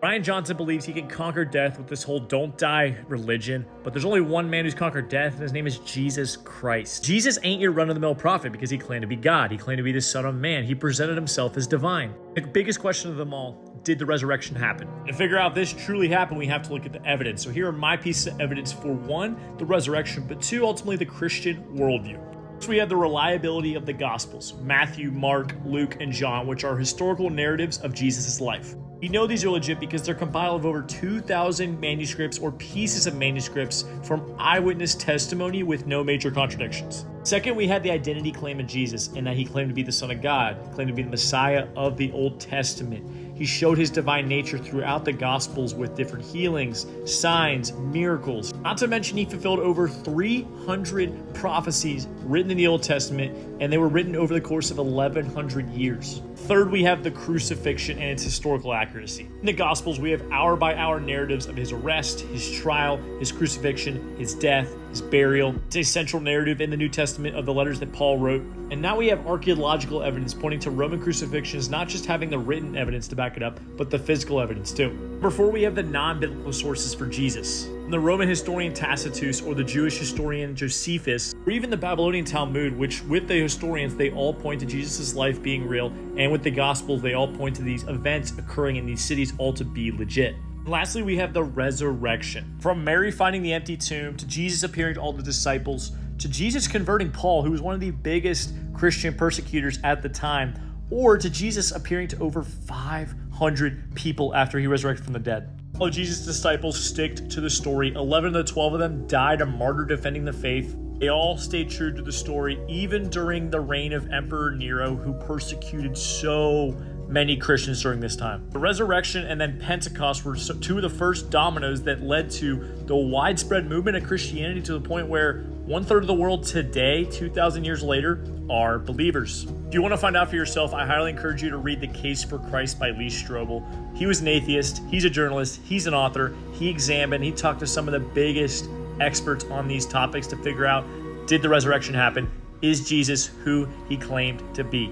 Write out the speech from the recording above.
Brian Johnson believes he can conquer death with this whole don't die religion, but there's only one man who's conquered death, and his name is Jesus Christ. Jesus ain't your run-of-the-mill prophet because he claimed to be God. He claimed to be the Son of Man. He presented himself as divine. The biggest question of them all, did the resurrection happen? To figure out this truly happened, we have to look at the evidence. So here are my pieces of evidence for one, the resurrection, but two, ultimately the Christian worldview. First, we have the reliability of the Gospels, Matthew, Mark, Luke, and John, which are historical narratives of Jesus' life. We know these are legit because they're compiled of over 2,000 manuscripts or pieces of manuscripts from eyewitness testimony with no major contradictions. Second, we had the identity claim of Jesus in that he claimed to be the Son of God, claimed to be the Messiah of the Old Testament. He showed his divine nature throughout the Gospels with different healings, signs, miracles. Not to mention he fulfilled over 300 prophecies written in the Old Testament, and they were written over the course of 1,100 years. Third, we have the crucifixion and its historical accuracy. In the Gospels, we have hour-by-hour narratives of his arrest, his trial, his crucifixion, his death, his burial. It's a central narrative in the New Testament of the letters that Paul wrote. And now we have archaeological evidence pointing to Roman crucifixions, not just having the written evidence to back it up, but the physical evidence too. Number four, we have the non-biblical sources for Jesus. The Roman historian Tacitus, or the Jewish historian Josephus, or even the Babylonian Talmud, which with the historians, they all point to Jesus' life being real, and with the Gospels, they all point to these events occurring in these cities all to be legit. And lastly, we have the resurrection. From Mary finding the empty tomb, to Jesus appearing to all the disciples, to Jesus converting Paul, who was one of the biggest Christian persecutors at the time, or to Jesus appearing to over 500 people after he resurrected from the dead. All of Jesus' disciples sticked to the story. 11 of the 12 of them died a martyr defending the faith. They all stayed true to the story, even during the reign of Emperor Nero, who persecuted so many Christians during this time. The resurrection and then Pentecost were two of the first dominoes that led to the widespread movement of Christianity to the point where 1/3 of the world today, 2,000 years later, are believers. If you want to find out for yourself, I highly encourage you to read The Case for Christ by Lee Strobel. He was an atheist, he's a journalist, he's an author, he talked to some of the biggest experts on these topics to figure out, did the resurrection happen? Is Jesus who he claimed to be?